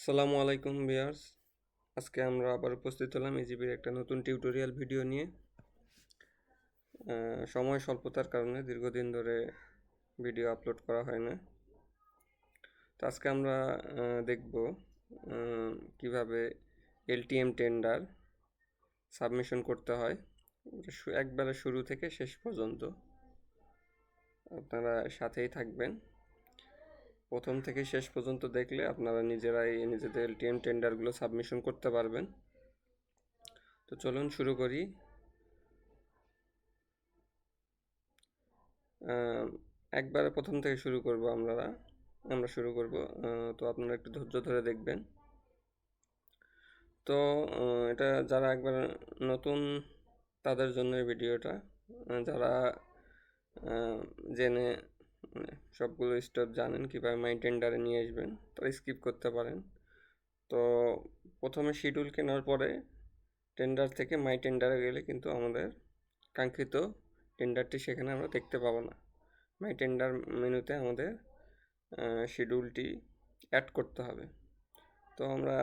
আসসালামু আলাইকুম ভিউয়ার্স। আজকে আমরা আবার উপস্থিত হলাম ইজিবির একটা নতুন টিউটোরিয়াল ভিডিও নিয়ে। সময় স্বল্পতার কারণে দীর্ঘদিন ধরে ভিডিও আপলোড করা হয় না। তো আজকে আমরা দেখব কিভাবে এলটিএম টেন্ডার সাবমিশন করতে হয় একবারে শুরু থেকে শেষ পর্যন্ত। আপনারা সাথেই থাকবেন। প্রথম থেকে শেষ পর্যন্ত দেখলে আপনারা নিজেরাই নিজেদের এলটিএম টেন্ডারগুলো সাবমিশন করতে পারবেন। তো চলুন শুরু করি। একবারে প্রথম থেকে শুরু করব আমরা শুরু করব। তো আপনারা একটু ধৈর্য ধরে দেখবেন। তো এটা যারা একবার নতুন তাদের জন্য এই ভিডিওটা। যারা জেনে সবগুলো স্টেপ জানেন কীভাবে মাই টেন্ডারে নিয়ে আসবেন, তারা স্কিপ করতে পারেন। তো প্রথমে শিডিউল কেনার পরে টেন্ডার থেকে মাই টেন্ডারে গেলে কিন্তু আমাদের কাঙ্ক্ষিত টেন্ডারটি সেখানে আমরা দেখতে পাবো না। মাই টেন্ডার মেনুতে আমাদের শিডিউলটি অ্যাড করতে হবে। তো আমরা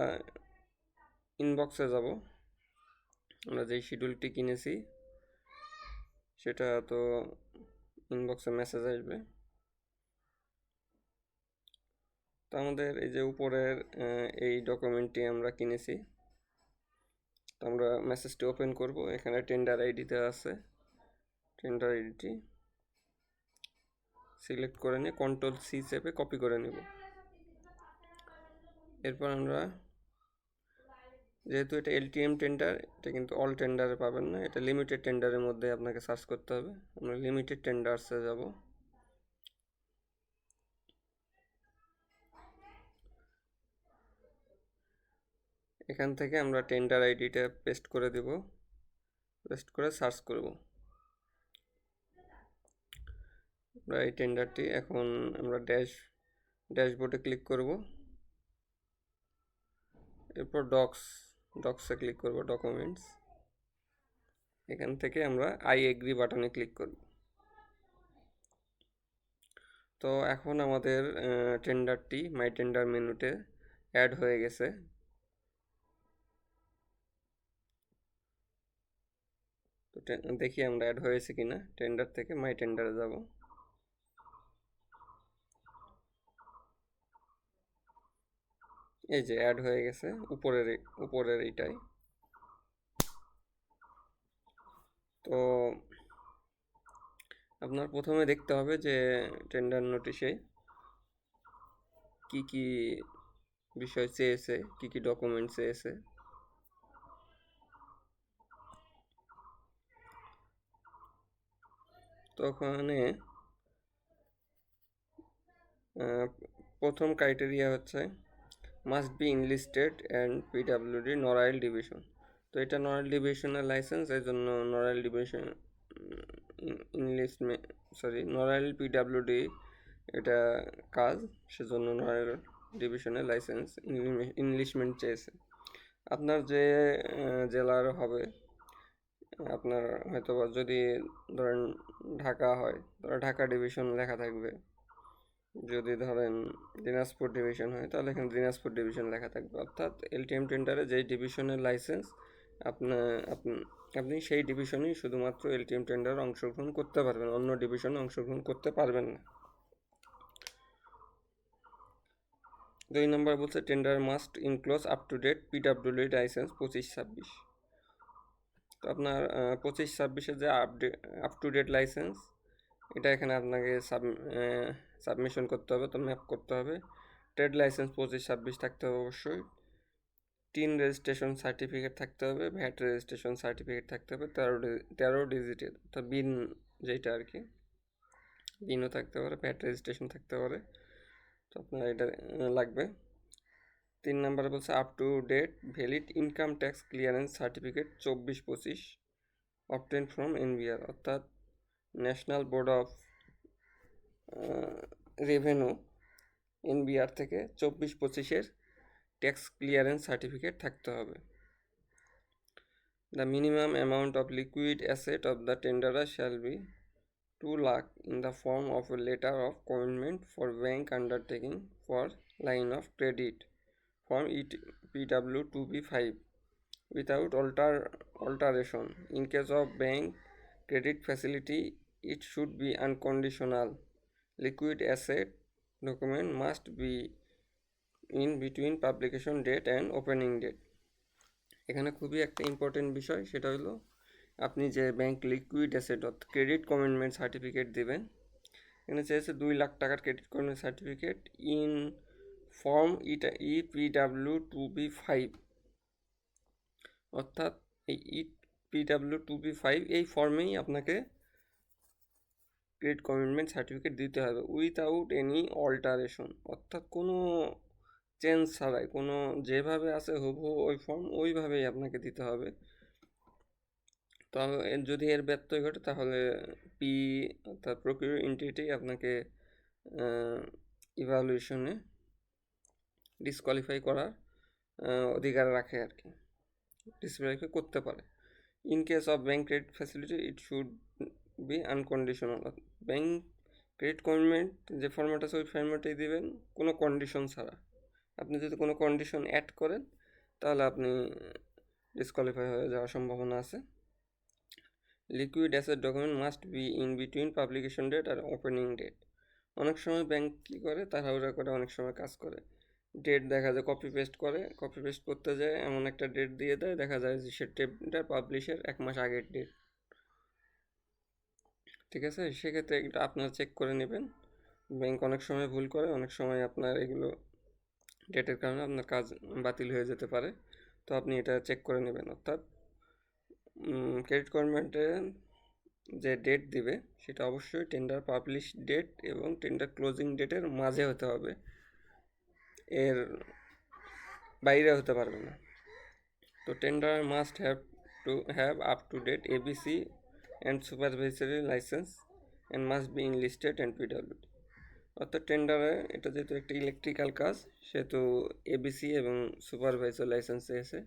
ইনবক্সে যাব। আমরা যেই শিডিউলটি কিনেছি সেটা তো ইনবক্সে মেসেজ আসবে। তো আমাদের এই যে উপরের এই ডকুমেন্টটি আমরা কিনেছি। তো আমরা মেসেজটি ওপেন করব। এখানে টেন্ডার আইডি দেওয়া আছে। টেন্ডার আইডিটি সিলেক্ট করে নিয়ে কন্ট্রোল সি চেপে কপি করে নেব। এরপর আমরা, যেহেতু এটা এলটিএম টেন্ডার, এটা কিন্তু অল টেন্ডারে পাবেন না, এটা লিমিটেড টেন্ডারের মধ্যে আপনাকে সার্চ করতে হবে। আমরা লিমিটেড টেন্ডার্সে যাব। এখান থেকে আমরা টেন্ডার আইডিটা পেস্ট করে দেব, পেস্ট করে সার্চ করব। আমরা এই টেন্ডারটি এখন আমরা ড্যাশবোর্ডে ক্লিক করব। এরপর ডক্সে ক্লিক করব, ডকুমেন্টস। এখান থেকে আমরা আই এগ্রি বাটনে ক্লিক করব। তো এখন আমাদের টেন্ডারটি মাই টেন্ডার মেনুতে অ্যাড হয়ে গেছে। তো দেখি আমরা অ্যাড হয়েছে কিনা। টেন্ডার থেকে মাই টেন্ডারে যাব। এই যে অ্যাড হয়ে গেছে উপরের এইটাই। তো আপনার প্রথমে দেখতে হবে যে টেন্ডার নোটিশে কি কি বিষয় চেয়েছে, কি কি ডকুমেন্ট চেয়েছে। তো ওখানে প্রথম ক্রাইটেরিয়া হচ্ছে must be enlisted and PWD Narail division. তো এটা নড়াইল ডিভিশনের লাইসেন্স, এই জন্য নড়াইল ডিভিশন নড়াইল পিডাব্লিউডি এটা কাজ, সেজন্য নড়াইল ডিভিশনের লাইসেন্স ইনলিস্টমেন্ট চেয়েছে। আপনার যে জেলার হবে, আপনার হয়তো যদি ধরেন ঢাকা হয়, তাহলে ঢাকা ডিভিশন লেখা থাকবে। যদি ধরেন দিনাজপুর ডিভিশন হয়, তাহলে এখানে দিনাজপুর ডিভিশন লেখা থাকবে। অর্থাৎ এলটিএম টেন্ডারে যেই ডিভিশনের লাইসেন্স আপনি সেই ডিভিশনেই শুধুমাত্র এলটিএম টেন্ডারে অংশগ্রহণ করতে পারবেন, অন্য ডিভিশনে অংশগ্রহণ করতে পারবেন না। 2 নম্বর বলছে tender must enclose up to date PWD licence 25-26। তো আপনার 25-26-এর যে আপ টু ডেট লাইসেন্স, এটা এখানে আপনাকে সাবমিশন করতে হবে, তো ম্যাপ করতে হবে। ট্রেড লাইসেন্স 25-26 থাকতে হবে অবশ্যই। টিন রেজিস্ট্রেশন সার্টিফিকেট থাকতে হবে, ভ্যাট রেজিস্ট্রেশন সার্টিফিকেট থাকতে হবে 13 ডিজিটের, তো বিন যেটা আর কি, বিনও থাকতে পারে, ভ্যাট রেজিস্ট্রেশন থাকতে পারে। তো আপনার এটা লাগবে। 3 নম্বরে বলছে up to date valid income tax clearance certificate 24-25 obtain from NBR, অর্থাৎ national board of revenue, NBR থেকে 24-25-এর ট্যাক্স ক্লিয়ারেন্স সার্টিফিকেট থাকতে হবে। The minimum amount of liquid asset of the tenderer shall be 2 lakh in the form of a letter of commitment for bank undertaking for line of credit form PW2B5 without alteration. In case of bank credit facility, it should be unconditional. Liquid asset document must be in between publication date and opening date. এখানে খুবই একটা important বিষয়, সেটা হলো আপনি যে bank liquid asset অর্থাৎ credit commitment certificate দেবেন, এখানে চেয়েছে 2 লাখ টাকার credit commitment certificate in form EPW2B5, অর্থাৎ এই EPW2B5 এই ফর্মেই আপনাকে ক্রেডিট কমিটমেন্ট সার্টিফিকেট দিতে হবে উইথাউট এনি অল্টারেশন, অর্থাৎ কোনো চেঞ্জ ছাড়াই, কোনো যেভাবে আছে হুবহু ওই ফর্ম ওইভাবেই আপনাকে দিতে হবে। তো যদি এর ব্যত্যয় ঘটে তাহলে পি অর্থাৎ প্রকিউর এন্টিটি আপনাকে ইভ্যালুয়েশনে ডিসকোয়ালিফাই করার অধিকার রাখে আর কি, ডিসকোয়ালিফাই করতে পারে। In case of bank credit facility it should be unconditional. Bank credit commitment যে ফর্ম্যাট আছে ওই ফর্ম্যাটেই দিবেন, কোনো কন্ডিশন ছাড়া। আপনি যদি কোনো কন্ডিশন অ্যাড করেন তাহলে আপনি ডিসকোয়ালিফাই হয়ে যাওয়ার সম্ভাবনা আছে। Liquid asset document must be in between publication date আর ওপেনিং ডেট। অনেক সময় ব্যাংক কী করে, তাড়াহুড়া করে অনেক সময় কাজ করে, ডেট দেখা যায় কপি পেস্ট করতে যায়, এমন একটা ডেট দিয়ে দেয়, দেখা যায় যে সে ডেটটা পাবলিশের 1 মাস আগের ডেট। ঠিক আছে, সেক্ষেত্রে এটা আপনারা চেক করে নেবেন। ব্যাংক অনেক সময় ভুল করে, অনেক সময় আপনার এগুলো ডেটের কারণে আপনার কাজ বাতিল হয়ে যেতে পারে। তো আপনি এটা চেক করে নেবেন। অর্থাৎ ক্রেডিট কমিটমেন্টে যে ডেট দিবে সেটা অবশ্যই টেন্ডার পাবলিশ ডেট এবং টেন্ডার ক্লোজিং ডেটের মাঝে হতে হবে, এর বাইরে হতে পারবে না। তো tender must have up to date ABC and supervisory licence and must be enlisted and PWD. অর্থাৎ টেন্ডারে এটা যেহেতু একটা ইলেকট্রিক্যাল কাজ, সেহেতু এবিসি এবং সুপারভাইজার লাইসেন্স এসে,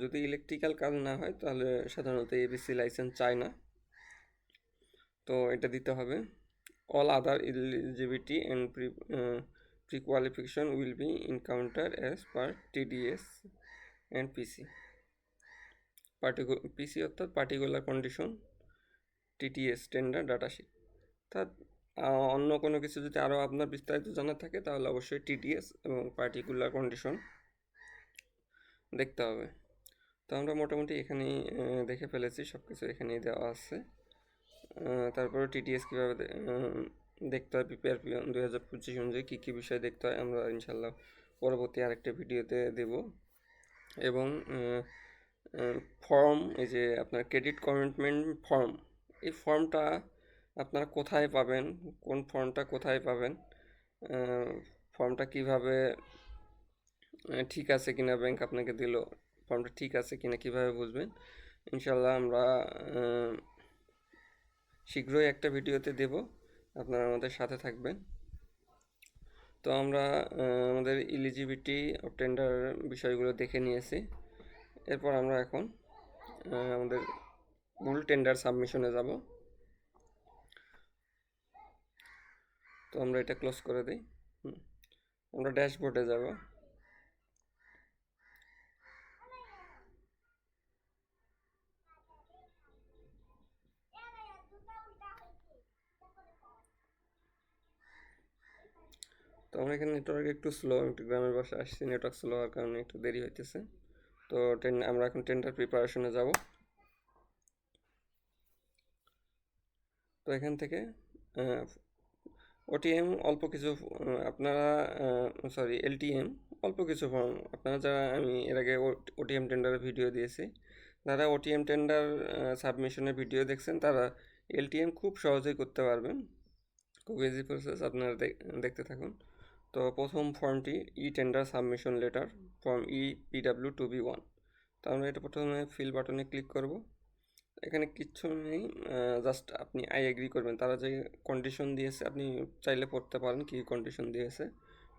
যদি ইলেকট্রিক্যাল কাজ না হয় তাহলে সাধারণত এবিসি লাইসেন্স চায় না, তো এটা দিতে হবে। All other eligibility and pre-qualification will be encountered as per TDS and PC অর্থাৎ পার্টিকুলার কন্ডিশন, TTS টেন্ডার ডাটাশিট। অর্থাৎ অন্য কোনো কিছু যদি আরও আপনার বিস্তারিত জানার থাকে তাহলে অবশ্যই TTS এবং পার্টিকুলার কন্ডিশন দেখতে হবে। তো আমরা মোটামুটি এখানেই দেখে ফেলেছি, সব কিছু এখানেই দেওয়া আছে। তারপরে TTS কীভাবে দেখতে হয়, PPRP 2025 অনুযায়ী কী কী বিষয় দেখতে হয় আমরা ইনশাল্লাহ পরবর্তী আরেকটা ভিডিওতে দেব। এবং ফর্ম, এই যে আপনার ক্রেডিট কমিটমেন্ট ফর্ম, এই ফর্মটা আপনারা কোথায় পাবেন, কোন ফর্মটা কোথায় পাবেন, ফর্মটা কিভাবে ঠিক আছে কিনা, ব্যাংক আপনাকে দিল ফর্মটা ঠিক আছে কিনা কীভাবে বুঝবেন, ইনশাল্লাহ আমরা শীঘ্রই একটা ভিডিওতে দেব, আপনারা আমাদের সাথে থাকবেন। তো আমরা আমাদের এলিজিবিলিটি অফ টেন্ডার বিষয়গুলো দেখে নিয়েছি। এরপর আমরা এখন আমাদের মূল টেন্ডার সাবমিশনে যাব। তো আমরা এটা ক্লোজ করে দিই, আমরা ড্যাশবোর্ডে যাব। তো আমরা এখানে নেটওয়ার্ক একটু স্লো, একটু গ্রামের বাসায় আসছি, নেটওয়ার্ক স্লো হওয়ার কারণে একটু দেরি হইতেছে। তো আমরা এখন টেন্ডার প্রিপারেশনে যাব। তো এখান থেকে ওটিএম অল্প কিছু আপনারা এলটিএম অল্প কিছু ফর্ম, আপনারা যারা, আমি এর আগে ওটিএম টেন্ডারের ভিডিও দিয়েছি, যারা ওটিএম টেন্ডার সাবমিশনের ভিডিও দেখছেন তারা এলটিএম খুব সহজেই করতে পারবেন, খুব ইজি প্রসেস, আপনারা দেখতে থাকুন। তো প্রথম ফর্মটি tender submission letter, form EPW2B1। তো আমরা এটা প্রথমে ফিল বাটনে ক্লিক করব। এখানে কিচ্ছু নেই, জাস্ট আপনি আই এগ্রি করবেন। তারা যে কন্ডিশন দিয়েছে আপনি চাইলে পড়তে পারেন, কী কন্ডিশন দিয়েছে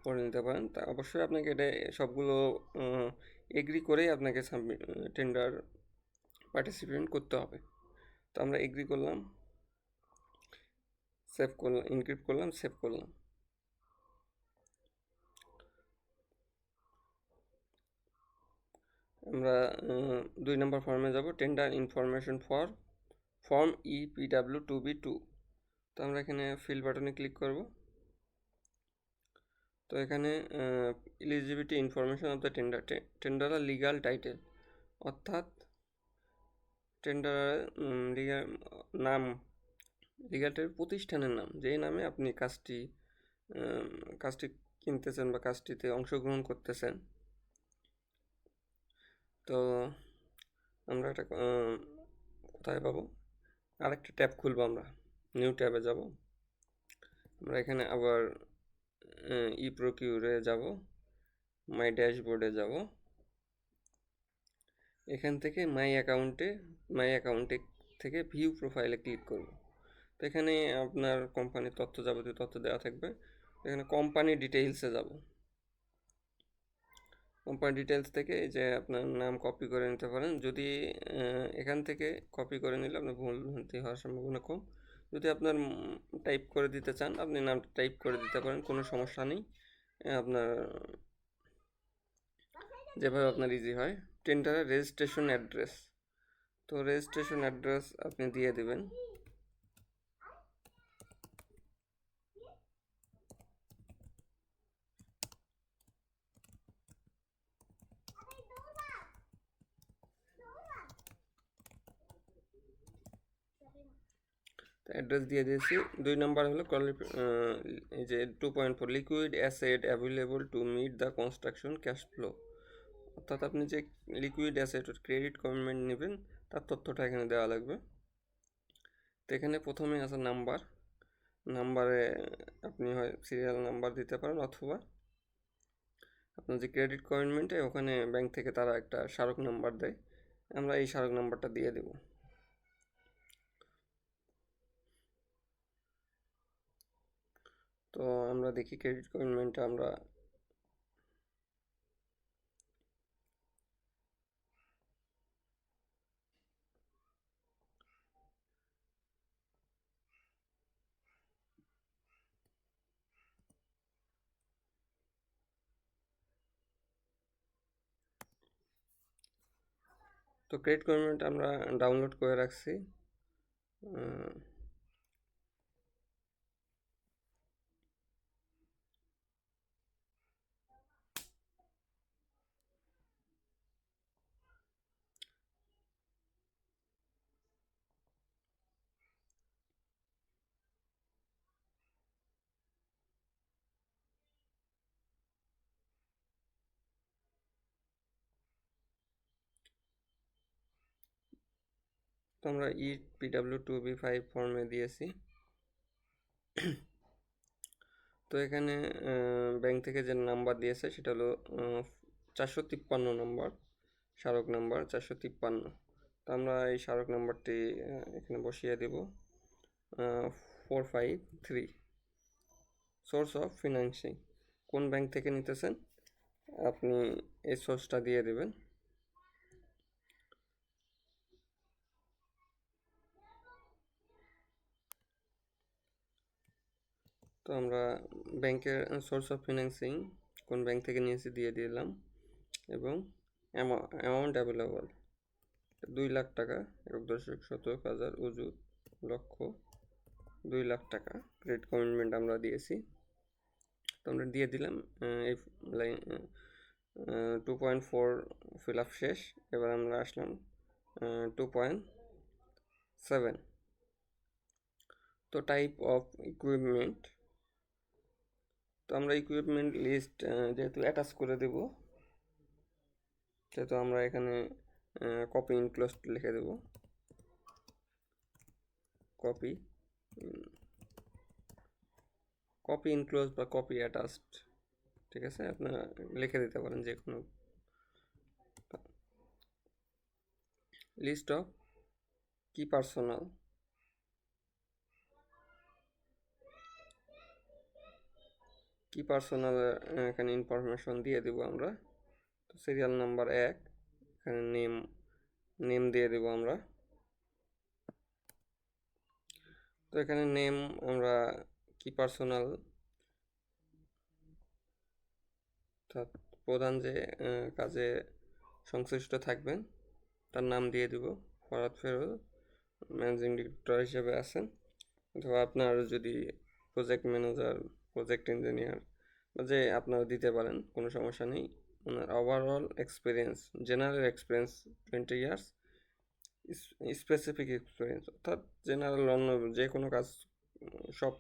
পড়ে নিতে পারেন। তা অবশ্যই আপনাকে এটা সবগুলো এগ্রি করেই আপনাকে টেন্ডার পার্টিসিপেট করতে হবে। তো আমরা এগ্রি করলাম, সেভ করলাম, ইনক্রিপ্ট করলাম, সেভ করলাম। আমরা 2 নম্বর ফর্মে যাব, tender information for form EPW2B2। তো আমরা এখানে ফিল বাটনে ক্লিক করব। তো এখানে eligibility information of the tender legal title, অর্থাৎ টেন্ডার নাম, লিগাল টাইটেল প্রতিষ্ঠানের নাম, যেই নামে আপনি কাজটি কিনতেছেন বা কাজটিতে অংশগ্রহণ করতেছেন। তো আমরা এটা কোথায় পাবো, আরেকটা ট্যাব খুলবো, আমরা নিউ ট্যাবে যাব। আমরা এখানে আবার প্রকিউরে যাব, মাই ড্যাশবোর্ডে যাব, এখান থেকে মাই অ্যাকাউন্টে থেকে ভিউ প্রোফাইলে ক্লিক করব। তো এখানে আপনার কোম্পানির যাবতীয় তথ্য দেওয়া থাকবে। এখানে কোম্পানি ডিটেইলসে যাব। কোম্পানি ডিটেইলস থেকে যে আপনার নাম কপি করে নিতে পারেন। যদি এখান থেকে কপি করে নিলে আপনার ভুল ভ্রান্তি হওয়ার সম্ভাবনা কম। যদি আপনার টাইপ করে দিতে চান, আপনি নামটা টাইপ করে দিতে পারেন, কোনো সমস্যা নেই। আপনার যেভাবে আপনার ইজি হয়। টেন্ডারের রেজিস্ট্রেশন অ্যাড্রেস, তো রেজিস্ট্রেশন অ্যাড্রেস আপনি দিয়ে দিবেন। অ্যাড্রেস দিয়ে দিয়েছি। 2 নাম্বার হলো এই যে 2.4 liquid asset available to meet the construction cash flow, অর্থাৎ আপনি যে লিকুইড অ্যাসেট ক্রেডিট কমিটমেন্ট নেবেন তার তথ্যটা এখানে দেওয়া লাগবে। তো এখানে প্রথমে আছে নাম্বারে আপনি হয় সিরিয়াল নাম্বার দিতে পারেন, অথবা আপনার যে ক্রেডিট কমিটমেন্টে ওখানে ব্যাংক থেকে তারা একটা স্মারক নাম্বার দেয়, আমরা এই স্মারক নাম্বারটা দিয়ে দেব। তো আমরা দেখি ক্রেডিট কমিটমেন্টটা আমরা তো ক্রেডিট কমিটমেন্ট আমরা ডাউনলোড করে রাখছি। তো আমরা EPW2B5 ফর্মে দিয়েছি। তো এখানে ব্যাংক থেকে যে নাম্বার দিয়েছে সেটা হলো 453 নম্বর, স্মারক নাম্বার 453। তো আমরা এই স্মারক নাম্বারটি এখানে বসিয়ে দেব। 453। সোর্স অফ ফিনান্সিং, কোন ব্যাংক থেকে নিতেছেন আপনি এই সোর্সটা দিয়ে দেবেন। তো আমরা ব্যাংকের সোর্স অফ ফিনান্সিং কোন ব্যাংক থেকে নিয়েছি দিয়ে দিলাম, এবং অ্যামাউন্ট অ্যাভেলেবল 2 লাখ টাকা, 1,17,000 অজুত লক্ষ 2 লাখ টাকা ক্রেডিট কমিটমেন্ট আমরা দিয়েছি। তো আমরা দিয়ে দিলাম। এই লাইন 2.4 ফিল আপ শেষ। এবার আমরা আসলাম 2.7। তো টাইপ অফ ইকুইপমেন্ট, তো আমরা ইকুইপমেন্ট লিস্ট যেহেতু অ্যাটাচ করে দেব, সেহেতু আমরা এখানে কপি ইনক্লোজড লিখে দেব, কপি ইনক্লোজ বা কপি অ্যাটাচড, ঠিক আছে, আপনারা লিখে দিতে পারেন যে কোনো। লিস্ট অফ কি পার্সোনাল, এখানে ইনফরমেশন দিয়ে দেব আমরা। তো সিরিয়াল নাম্বার 1, এখানে নেম দিয়ে দেব আমরা। তো এখানে নেম আমরা কি পার্সোনাল, অর্থাৎ প্রধান যে কাজে সংশ্লিষ্ট থাকবেন তার নাম দিয়ে দিব। ফরহাদ ফেরোজ ম্যানেজিং ডিরেক্টর হিসেবে আছেন, অথবা আপনার যদি প্রজেক্ট ম্যানেজার, প্রজেক্ট ইঞ্জিনিয়ার বা যে আপনারা দিতে পারেন, কোনো সমস্যা নেই। ওনার overall experience, general experience 20 years, specific experience অর্থাৎ জেনারেল অন্য যে কোনো কাজ সব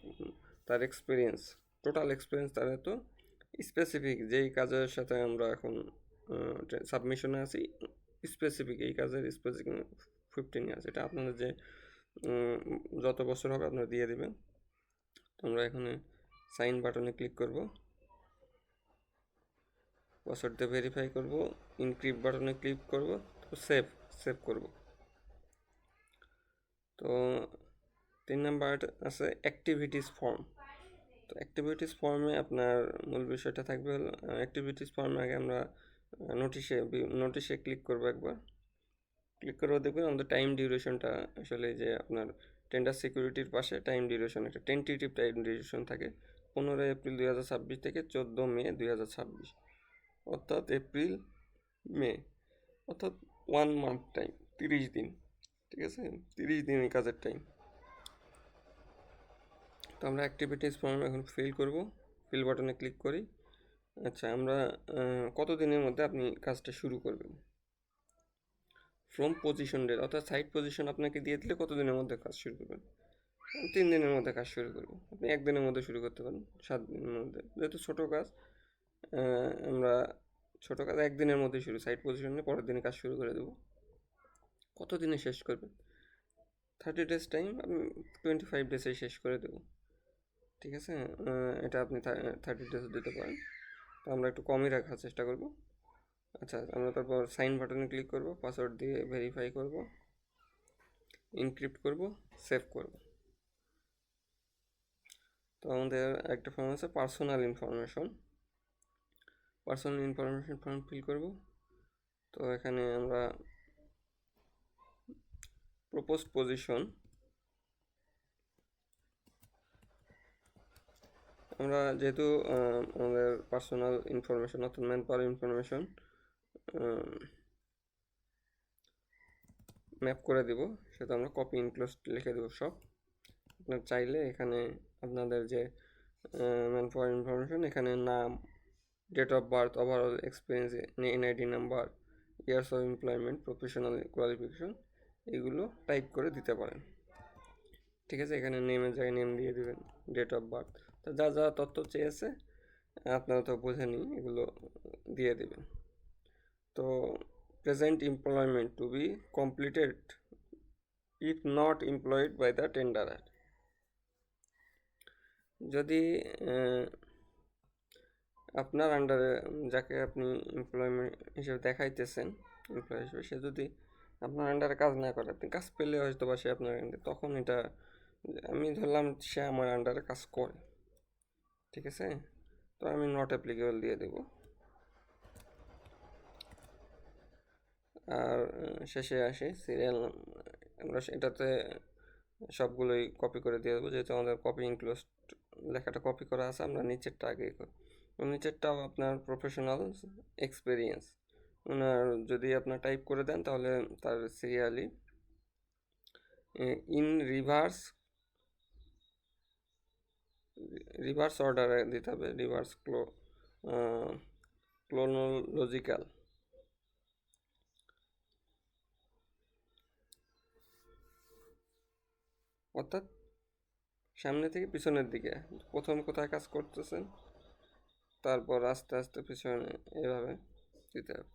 তার এক্সপিরিয়েন্স, টোটাল এক্সপিরিয়েন্স তার এত, স্পেসিফিক যেই কাজের সাথে আমরা এখন সাবমিশনে আছি, স্পেসিফিক এই কাজের স্পেসিফিক 15 ইয়ার্স, এটা আপনাদের যে যত বছর হবে আপনারা দিয়ে দেবেন। আমরা এখানে সাইন বাটনে ক্লিক করব, পাসওয়ার্ড দিয়ে ভেরিফাই করব, ইনক্রিপ্ট বাটনে ক্লিক করব, তো সেভ করব। তো 3 নাম্বার আছে অ্যাক্টিভিটিস ফর্ম। তো অ্যাক্টিভিটিস ফর্মে আপনার মূল বিষয়টা থাকবে হলো, অ্যাক্টিভিটিস ফর্মে আগে আমরা নোটিশে ক্লিক করবো। একবার ক্লিক করবো দেখবেন আমাদের টাইম ডিউরেশনটা আসলে যে আপনার টেন্ডার সিকিউরিটির পাশে টাইম ডিউরেশন, একটা টেন্টেটিভ টাইম ডিউরেশন থাকে 15 এপ্রিল 2026 থেকে 14 মে 2026, অর্থাৎ এপ্রিল মে, অর্থাৎ 1 মান্থ টাইম, 30 দিন। ঠিক আছে, 30 দিন এই কাজের টাইম। তো আমরা অ্যাক্টিভিটিস ফর্ম এখন ফিল করব, ফিল বাটনে ক্লিক করি। আচ্ছা, আমরা কত দিনের মধ্যে আপনি কাজটা শুরু করবেন? ফ্রম পজিশন ডেট, অর্থাৎ সাইট পজিশন আপনাকে দিয়ে দিলে কত দিনের মধ্যে কাজ শুরু করবেন? 3 দিনের মধ্যে কাজ শুরু করব। আপনি 1 দিনের মধ্যে শুরু করতে পারেন, 7 দিনের মধ্যে, যেহেতু ছোটো কাজ আমরা ছোটো কাজ 1 দিনের মধ্যে শুরু, সাইট পজিশনে পরের দিনে কাজ শুরু করে দেবো। কত দিনে শেষ করবেন? 30 ডেজ টাইম, আমি 25 ডেজে শেষ করে দেবো। ঠিক আছে, এটা আপনি 30 ডেজ দিতে পারেন, তো আমরা একটু কমই রাখার চেষ্টা করব। আচ্ছা, আমরা তারপর সাইন বাটনে ক্লিক করব, পাসওয়ার্ড দিয়ে ভেরিফাই করব, ইনক্রিপ্ট করব, সেভ করব। তো আমাদের একটা ফর্ম আছে পার্সোনাল ইনফরমেশন ফর্ম ফিল করব। তো এখানে আমরা প্রপোজড পজিশন, আমরা যেহেতু আমাদের পার্সোনাল ইনফরমেশন অর্থাৎ ম্যান পাওয়ার ইনফরমেশন ম্যাপ করে দিব, সেটা আমরা কপি ইনক্লোজ লিখে দেবো সব। আপনার চাইলে এখানে আপনাদের যে ম্যান পাওয়ার ইনফরমেশন, এখানে নাম, date of birth, overall experience, NID number, years of employment, professional qualification, এগুলো টাইপ করে দিতে পারেন। ঠিক আছে, এখানে নেমের জায়গায় নেম দিয়ে দেবেন, ডেট অফ বার্থ, তো যা যা তথ্য চেয়েছে আপনারা তো বোঝেনি, এগুলো দিয়ে দেবেন। তো present employment to be completed if not employed by the tenderer, যদি আপনার আন্ডারে যাকে আপনি এমপ্লয়মেন্ট হিসেবে দেখাইতেছেন, এমপ্লয় হিসেবে, সে যদি আপনার আন্ডারে কাজ না করে, আপনি কাজ পেলে হয়তো বা সে আপনার আন্ডারে, তখন এটা আমি ধরলাম সে আমার আন্ডারে কাজ করে, ঠিক আছে, তো আমি নট অ্যাপ্লিকেবল দিয়ে দেব। আর শেষে আসি সিরিয়াল, আমরা এটাতে সবগুলোই কপি করে দিয়ে দেবো, যেহেতু আমাদের কপি ইনক্লোজ লেখাটা কপি করা আছে, আমরা নিচেরটা আগে করি। নিচেরটাও আপনার প্রফেশনাল এক্সপিরিয়েন্স, ওনার যদি আপনার টাইপ করে দেন তাহলে তার সিরিয়ালি ইন রিভার্স অর্ডারে দিতে হবে, রিভার্স ক্রোনোলজিক্যাল, অর্থাৎ সামনে থেকে পিছনের দিকে, প্রথম কোথায় কাজ করতেছেন, তারপর আস্তে আস্তে পিছনে, এভাবে দিতে হবে।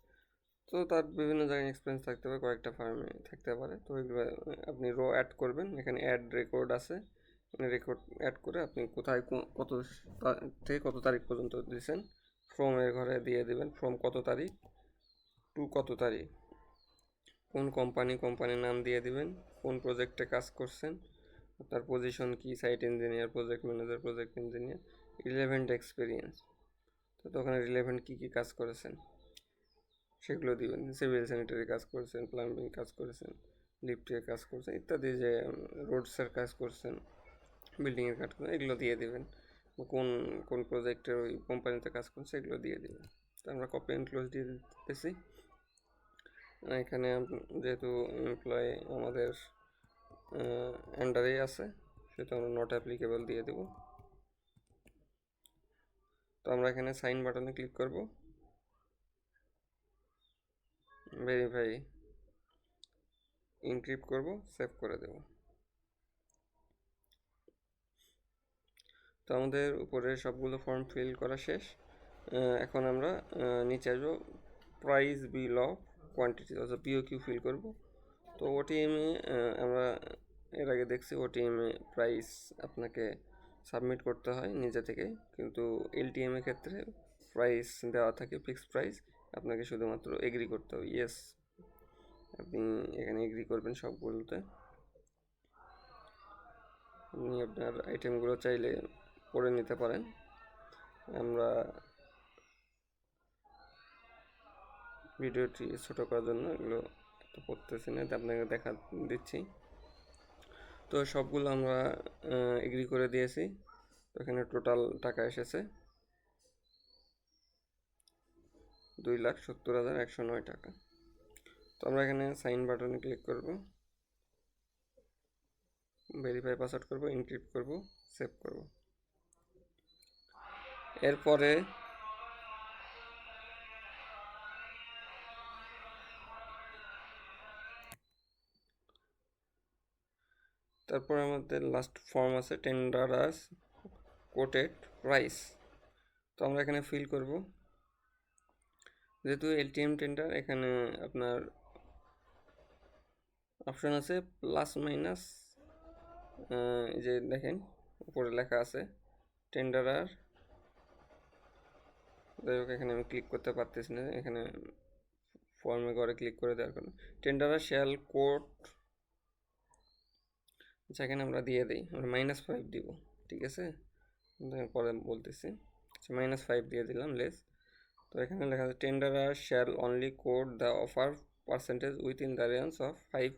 তো তার বিভিন্ন জায়গায় এক্সপিরিয়েন্স থাকতে পারে, কয়েকটা ফার্মে থাকতে পারে, তো এগুলো আপনি রো অ্যাড করবেন, এখানে অ্যাড রেকর্ড আছে, রেকর্ড অ্যাড করে আপনি কোথায় কত থেকে কত তারিখ পর্যন্ত দিয়েছেন, ফ্রমের ঘরে দিয়ে দেবেন, ফ্রম কত তারিখ টু কত তারিখ, কোন কোম্পানির নাম দিয়ে দিবেন, কোন প্রজেক্টে কাজ করছেন, তার পজিশন কি, site engineer, project manager, project engineer, relevant experience, তো ওখানে রিলেভেন্ট কী কী কাজ করেছেন সেগুলো দিবেন, সিভিল স্যানিটারি কাজ করেছেন, প্লাম্বিং কাজ করেছেন, লিফটের কাজ করছেন ইত্যাদি, যে রোডসের কাজ করছেন, বিল্ডিংয়ের কাজ করছেন, এগুলো দিয়ে দিবেন, কোন কোন প্রজেক্টের ওই কোম্পানিতে কাজ করছে এগুলো দিয়ে দিবেন। তো আমরা কপি অ্যান্ড ক্লোজ দিয়ে দিতেছি। এখানে যেহেতু এমপ্লয় আমাদের আন্ডারেই আছে, সেহেতু আমরা নট অ্যাপ্লিকেবল দিয়ে দেব। তো আমরা এখানে সাইন বাটনে ক্লিক করব, ভেরিফাই ইনক্রিপ্ট করব, সেভ করে দেব। তো আমাদের উপরে সবগুলো ফর্ম ফিল করা শেষ। এখন আমরা নিচে আসবো, প্রাইস বিল অফ কোয়ান্টিটি অর্থাৎ পিওকিউ ফিল করব। তো ওটিএমে আমরা এর আগে দেখছি ওটিএমে প্রাইস আপনাকে সাবমিট করতে হয় নিজে থেকে, কিন্তু এলটিএম এর ক্ষেত্রে প্রাইস দেওয়া থাকে ফিক্সড প্রাইস, আপনাকে শুধুমাত্র এগ্রি করতে হবে। ইয়েস, আপনি এখানে এগ্রি করবেন সবগুলোতে। আপনি আপনার আইটেমগুলো চাইলে পড়ে নিতে পারেন। আমরা ভিডিওটি ছোট করার জন্য এগুলো পড়তেছি না, আপনাকে দেখা দিচ্ছি। তো সবগুলো আমরা এগ্রি করে দিয়েছি। তো এখানে টোটাল টাকা এসেছে 2,70,109 টাকা। তো আমরা এখানে সাইন বাটনে ক্লিক করব, ভেরিফাই পাসওয়ার্ড করব, এনক্রিপ্ট করব, সেভ করব। এরপরে তারপরে আমাদের লাস্ট ফর্ম আছে, টেন্ডার আস কোটেড প্রাইস। তো আমরা এখানে ফিল করব, যেহেতু এলটিএম টেন্ডার, এখানে আপনার অপশন আছে প্লাস মাইনাস, যে দেখেন উপরে লেখা আছে টেন্ডার আর, যাই হোক এখানে আমি ক্লিক করতে পারতেছি না, এখানে ফর্মে ঘরে ক্লিক করে দেওয়ার কারণে টেন্ডার আর শ্যাল কোড, সেখানে আমরা দিয়ে দিই, আমরা -5 দিব, ঠিক আছে, পরে বলতেছি। -5 দিয়ে দিলাম লেস। তো এখানে লেখা আছে tenderer shall only quote the offer percentage within the range of 5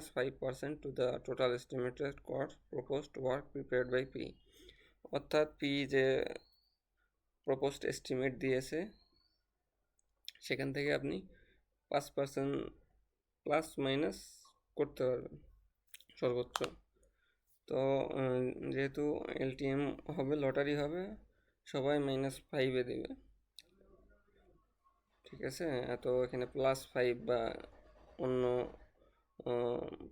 ± 5% to the total estimated cost proposed work prepared by P. অর্থাৎ পি যে প্রপোজড এস্টিমেট দিয়েছে সেখান থেকে আপনি 5% প্লাস মাইনাস করতে পারবেন সর্বোচ্চ। তো যেহেতু এলটিএম হবে, লটারি হবে, সবাই -5 দেবে, ঠিক আছে। তো এখানে +5 বা অন্য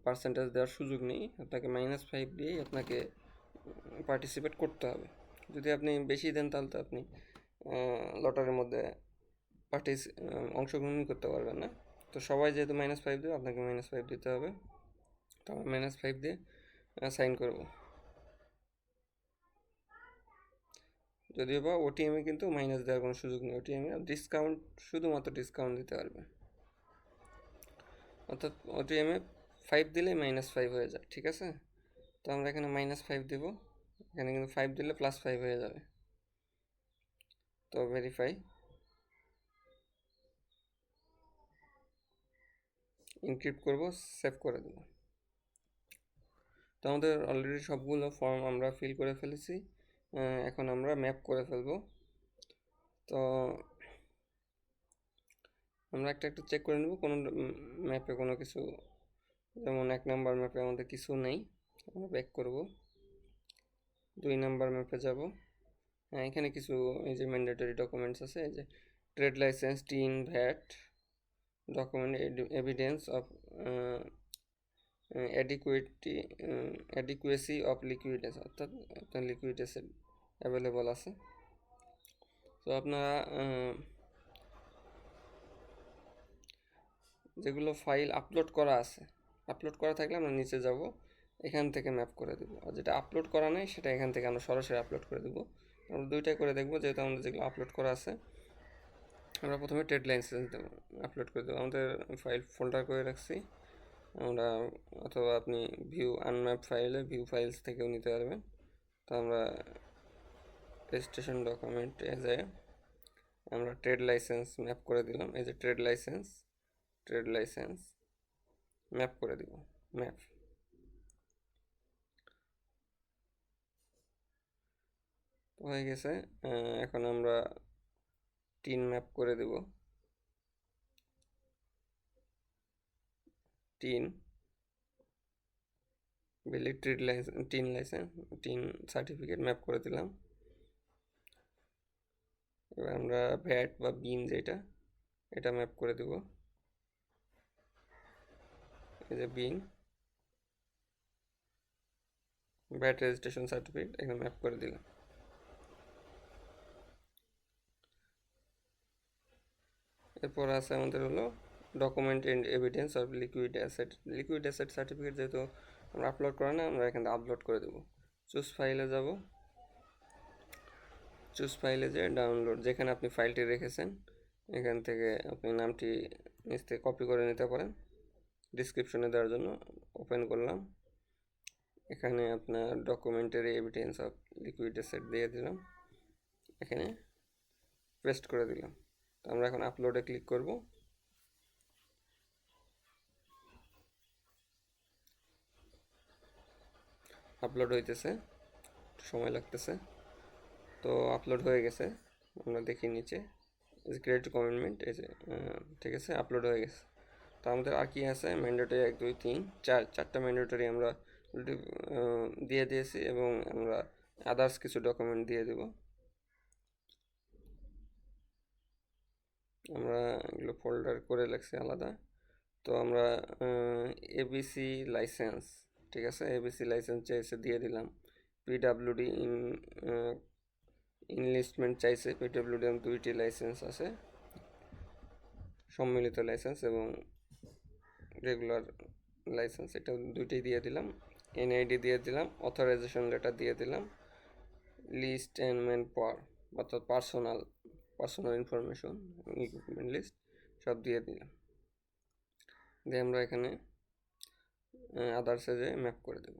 পার্সেন্টেজ দেওয়ার সুযোগ নেই, আপনাকে -5 দিয়েই আপনাকে পার্টিসিপেট করতে হবে। যদি আপনি বেশি দেন তাহলে তো আপনি লটারির মধ্যে অংশগ্রহণ করতে পারবেন না। তো সবাই যেহেতু -5 দেবে, আপনাকে -5 দিতে হবে। তো আমরা -5 দিয়ে সাইন করব। যদিও বা ওটিএমে কিন্তু মাইনাস দেওয়ার কোনো সুযোগ নেই, ওটিএমে ডিসকাউন্ট, শুধুমাত্র ডিসকাউন্ট দিতে পারবে। অর্থাৎ ওটিএমে 5 দিলে -5 হয়ে যায়, ঠিক আছে। তো আমরা এখানে -5 দেব, এখানে কিন্তু 5 দিলে +5 হয়ে যাবে। তো ভেরিফাই ইনক্রিপ্ট করব, সেভ করে দেব। তো আমাদের অলরেডি সবগুলো ফর্ম আমরা ফিল করে ফেলেছি। এখন আমরা ম্যাপ করে ফেলব। তো আমরা একটু চেক করে নেব কোনো ম্যাপে কোনো কিছু, যেমন 1 নাম্বার ম্যাপে আমাদের কিছু নেই, আমরা ব্যাক করব, 2 নাম্বার ম্যাপে যাব। হ্যাঁ, এখানে কিছু এই যে ম্যান্ডেটরি ডকুমেন্টস আছে, এই যে trade licence, TIN, VAT, document evidence of adequacy of liquidity, অর্থাৎ আপনার লিকুইডেস অ্যাভেলেবল আছে। তো আপনারা যেগুলো ফাইল আপলোড করা আছে, আপলোড করা থাকলে আমরা নিচে যাব, এখান থেকে ম্যাপ করে দেবো, আর যেটা আপলোড করা নেই সেটা এখান থেকে আমরা সরাসরি আপলোড করে দেবো। আমরা দুইটাই করে দেখবো, যেহেতু আমাদের যেগুলো আপলোড করা আছে, আমরা প্রথমে ট্রেড লাইসেন্স দেবো, আপলোড করে দেবো, আমাদের ফাইল ফোল্ডার করে রাখছি আমরা, অথবা আপনি ভিউ আনম্যাপ ফাইলে ভিউ ফাইলস থেকেও নিতে পারবেন। তো আমরা রেজিস্ট্রেশন ডকুমেন্ট এজে আমরা ট্রেড লাইসেন্স ম্যাপ করে দিলাম, এই যে ট্রেড লাইসেন্স ম্যাপ করে দিব, ম্যাপ। হয়ে গেছে। এখন আমরা টিন ম্যাপ করে দেব, TIN valid trade licence, TIN certificate map করে দিলাম। এবার আমরা ভ্যাট বা বিন যেটা, এটা ম্যাপ করে দেব। এই যে বিন, ভ্যাট রেজিস্ট্রেশন সার্টিফিকেট এখানে ম্যাপ করে দিলাম। এরপর আছে আমাদের হলো document and evidence of liquid asset. Liquid asset certificate যেহেতু আমরা আপলোড করা না, আমরা এখানে আপলোড করে দেবো। চুজ ফাইলে যাব, চুজ ফাইলে যে ডাউনলোড, যেখানে আপনি ফাইলটি রেখেছেন এখান থেকে আপনি নামটি নিচ থেকে কপি করে নিতে পারেন। ডিসক্রিপশনে দেওয়ার জন্য ওপেন করলাম। এখানে আপনার documentary evidence of liquid asset দিয়ে দিলাম, এখানে পেস্ট করে দিলাম। তো আমরা এখন আপলোডে ক্লিক করব। আপলোড হইতেছে, সময় লাগতেছে। তো আপলোড হয়ে গেছে, আমরা দেখি নিচে ক্রেডিট কমিটমেন্ট, এই যে ঠিক আছে, আপলোড হয়ে গেছে। তো আমাদের আর কি আছে, ম্যান্ডেটরি 1 2 3 4, চারটা ম্যান্ডেটরি আমরা দিয়ে দিয়েছি, এবং আমরা আদার্স কিছু ডকুমেন্ট দিয়ে দেব। আমরা এগুলো ফোল্ডার করে রাখছি আলাদা। তো আমরা এবিসি লাইসেন্স, ঠিক আছে, এবিসি লাইসেন্স চাইছে দিয়ে দিলাম। পিডাব্লিউডি ইনলিস্টমেন্ট চাইছে, পিডাব্লিউডি দুইটি লাইসেন্স আছে, সম্মিলিত লাইসেন্স এবং রেগুলার লাইসেন্স, এটা দুইটাই দিয়ে দিলাম। এনআইডি দিয়ে দিলাম, অথরাইজেশন লেটার দিয়ে দিলাম, লিস্ট অ্যান্ড ম্যান পাওয়ার অর্থাৎ পার্সোনাল ইনফরমেশন, ইকুইপমেন্ট লিস্ট সব দিয়ে দিলাম। দিয়ে আমরা এখানে আদার্সে যে ম্যাপ করে দেব।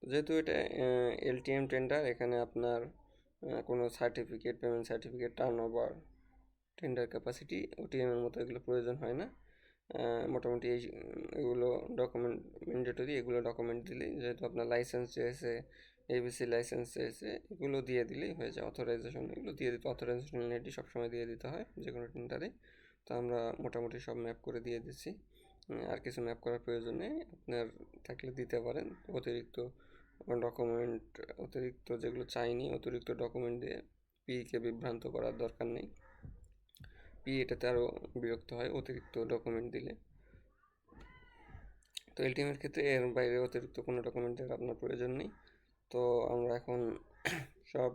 যেহেতু এটা এলটিএম টেন্ডার, এখানে আপনার কোনো certificate, payment certificate, turnover, tender capacity, OTM এর মতো এগুলো প্রয়োজন হয় না। মোটামুটি এগুলো ডকুমেন্ট ম্যান্ডেটরি, এগুলো ডকুমেন্ট দিলেই, যেহেতু আপনার লাইসেন্স চেয়েছে, এবিসি লাইসেন্স চেয়েছে, এগুলো দিয়ে দিলেই হয়ে যায়। অথরাইজেশন এগুলো দিয়ে দিতে, অথরাইজেশন লেটারটি সবসময় দিয়ে দিতে হয় যে কোনো টেন্ডারে। তো আমরা মোটামুটি সব ম্যাপ করে দিয়ে দিচ্ছি, আর কিছু ম্যাপ করার প্রয়োজন নেই, আপনার থাকলে দিতে পারেন। অতিরিক্ত ডকুমেন্ট, অতিরিক্ত যেগুলো চাইনি, অতিরিক্ত ডকুমেন্ট দিয়ে পিকে বিভ্রান্ত করার দরকার নেই। পি এটাতে আরও বিরক্ত হয় অতিরিক্ত ডকুমেন্ট দিলে। তো এলটিএমের ক্ষেত্রে এর বাইরে অতিরিক্ত কোনো ডকুমেন্টের আপনার প্রয়োজন নেই। তো আমরা এখন সব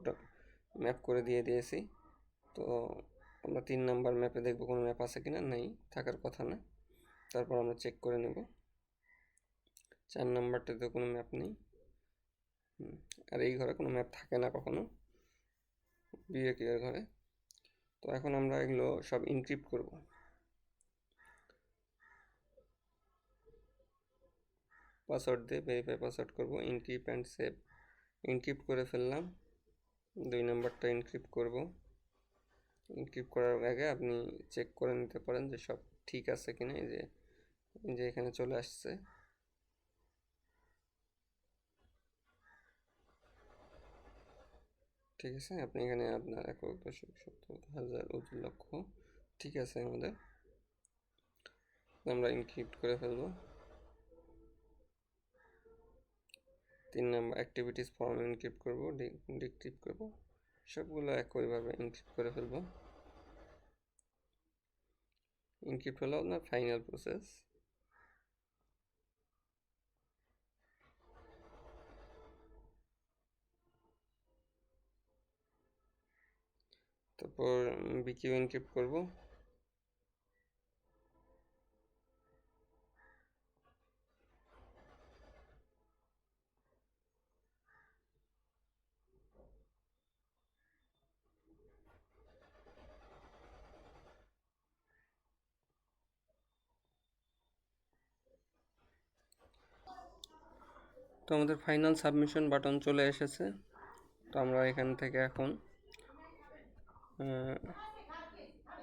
ম্যাপ করে দিয়ে দিয়েছি। তো আমরা 3 নাম্বার ম্যাপে দেখবো কোনো ম্যাপ আছে কিনা, নেই, থাকার কথা না। তারপর আমরা চেক করে নেব। 4 নাম্বারটাতে কোনো ম্যাপ নেই, আর এই ঘরে কোনো ম্যাপ থাকে না কখনো, বিএকিউর ঘরে। তো এখন আমরা এগুলো সব ইনক্রিপ্ট করব। পাসওয়ার্ড দিয়ে ভেরিফাই পাসওয়ার্ড করব, ইনক্রিপ্ট অ্যান্ড সেভ। ইনক্রিপ্ট করে ফেললাম, 2 নাম্বারটা ইনক্রিপ্ট করব। ইনক্রিপ্ট করার আগে আপনি চেক করে নিতে পারেন যে সব ঠিক আছে কিনা। এই যে এখানে চলে আসছে, ঠিক আছে। আপনি এখানে আপনার 1,70,000 লক্ষ ঠিক আছে আমাদের। আমরা ইনক্রিপ্ট করে ফেলবো। 3 নাম্বার অ্যাক্টিভিটিস ফর্ম ইনক্রিপ্ট করব, ডিক্রিপ্ট করব, সবগুলো একইভাবে ইনক্রিপ্ট করে ফেলবো। ইনক্রিপ্ট হলো আপনার ফাইনাল প্রসেস। তারপর বিকিউ ইনক্রিপ্ট করব। তো আমাদের ফাইনাল সাবমিশন বাটন চলে এসেছে। তো আমরা এখান থেকে এখন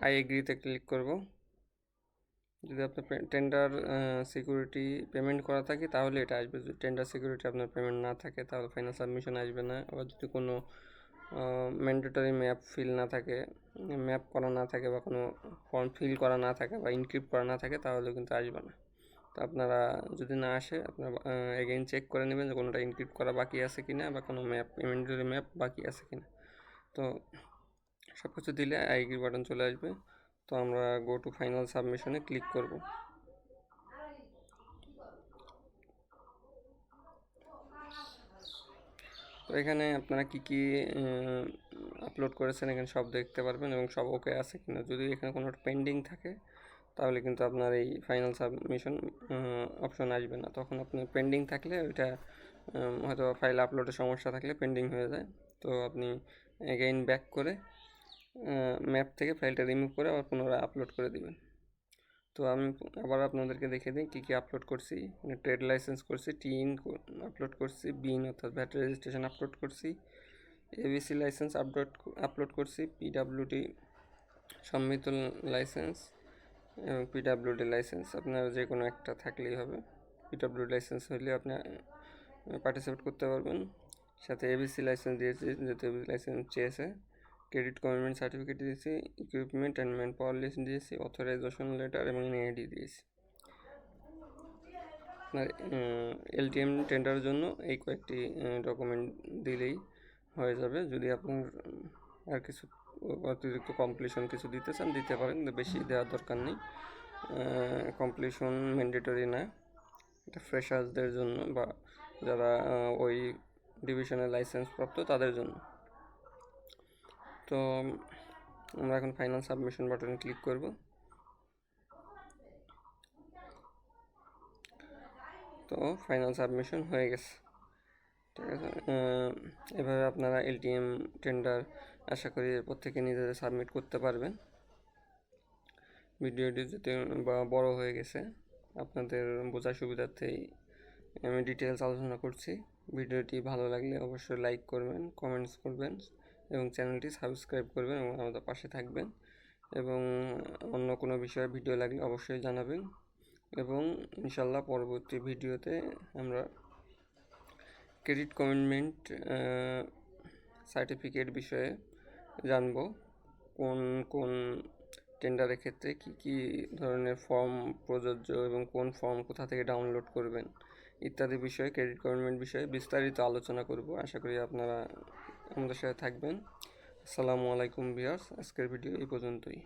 আই এগ্রিতে ক্লিক করব। যদি আপনার টেন্ডার সিকিউরিটি পেমেন্ট করা থাকে তাহলে এটা আসবে, যদি টেন্ডার সিকিউরিটি আপনার পেমেন্ট না থাকে তাহলে ফাইনাল সাবমিশন আসবে না। আবার যদি কোনো ম্যান্ডেটরি ম্যাপ ফিল না থাকে, ম্যাপ করা না থাকে বা কোনো ফর্ম ফিল করা না থাকে বা ইনক্রিপ্ট করা না থাকে তাহলেও কিন্তু আসবে না। তো আপনারা যদি না আসে আপনারা এগেইন চেক করে নেবেন যে কোনোটা ইনক্রিপ্ট করা বাকি আছে কি না বা কোনো ম্যাপ ম্যান্ডেটরি ম্যাপ বাকি আছে কি না। তো সব কিছু দিলে আই এগ্রি বাটন চলে আসবে। তো আমরা গো টু ফাইনাল সাবমিশনে ক্লিক করব। তো এখানে আপনারা কি কি আপলোড করেছেন এখানে সব দেখতে পারবেন এবং সব ওকে আছে কিনা। যদি এখানে কোনো পেন্ডিং থাকে তাহলে কিন্তু আপনার এই ফাইনাল সাবমিশন অপশন আসবে না। তখন আপনি পেন্ডিং থাকলে ওইটা হয়তো ফাইল আপলোডের সমস্যা থাকলে পেন্ডিং হয়ে যায়। তো আপনি এগেইন ব্যাক করে ম্যাপ থেকে ফাইলটা রিমুভ করে আবার পুনরায় আপলোড করে দিবেন। তো আমি আবার আপনাদেরকে দেখে দিই কী কী আপলোড করছি। ট্রেড লাইসেন্স করছি, টিন আপলোড করছি, বিন অর্থাৎ ভ্যাট রেজিস্ট্রেশন আপলোড করছি, এবিসি লাইসেন্স আপলোড করছি, পিডাব্লিউডি সম্মিলিত লাইসেন্স এবং পিডাব্লিউডি লাইসেন্স আপনার যে কোনো একটা থাকলেই হবে। পিডাব্লিউডি লাইসেন্স হলে আপনি পার্টিসিপেট করতে পারবেন। সাথে এবিসি লাইসেন্স দিয়েছি, যেহেতু এবিসি লাইসেন্স চেয়েছে। ক্রেডিট কমিটমেন্ট সার্টিফিকেট দিয়েছি, equipment and manpower list দিয়েছি, অথরাইজেশন লেটার এবং এনআইডি দিয়েছি। আপনার এলটিএম টেন্ডারের জন্য এই কয়েকটি ডকুমেন্ট দিলেই হয়ে যাবে। যদি আপনার আর কিছু অতিরিক্ত কমপ্লিশন কিছু দিতে চান দিতে পারেন, বেশি দেওয়ার দরকার নেই। কমপ্লিশন ম্যান্ডেটরি না, এটা ফ্রেশার্সদের জন্য বা যারা ওই ডিভিশনের লাইসেন্স প্রাপ্ত তাদের জন্য। তো আমরা এখন ফাইনাল সাবমিশন বাটনে ক্লিক করব। তো ফাইনাল সাবমিশন হয়ে গেছে, ঠিক আছে। এভাবে আপনারা এলটিএম টেন্ডার আশা করি এরপর থেকে নিজেদের সাবমিট করতে পারবেন। ভিডিওটি যদি বড় হয়ে গেছে আপনাদের বোঝার সুবিধার্থেই আমি ডিটেলস আলোচনা করছি। ভিডিওটি ভালো লাগলে অবশ্যই লাইক করবেন, কমেন্টস করবেন এবং চ্যানেলটি সাবস্ক্রাইব করবেন এবং আমাদের পাশে থাকবেন। এবং অন্য কোনো বিষয়ে ভিডিও লাগলে অবশ্যই জানাবেন। এবং ইনশাল্লাহ পরবর্তী ভিডিওতে আমরা ক্রেডিট কমিটমেন্ট সার্টিফিকেট বিষয়ে জানব, কোন কোন টেন্ডারের ক্ষেত্রে কি কি ধরনের ফর্ম প্রযোজ্য এবং কোন ফর্ম কোথা থেকে ডাউনলোড করবেন ইত্যাদি বিষয়ে, ক্রেডিট কমিটমেন্ট বিষয়ে বিস্তারিত আলোচনা করব। আশা করি আপনারা আমাদের সাথে থাকবেন। আসসালামু আলাইকুম ভিউয়ার্স, আজকের ভিডিও এই পর্যন্তই।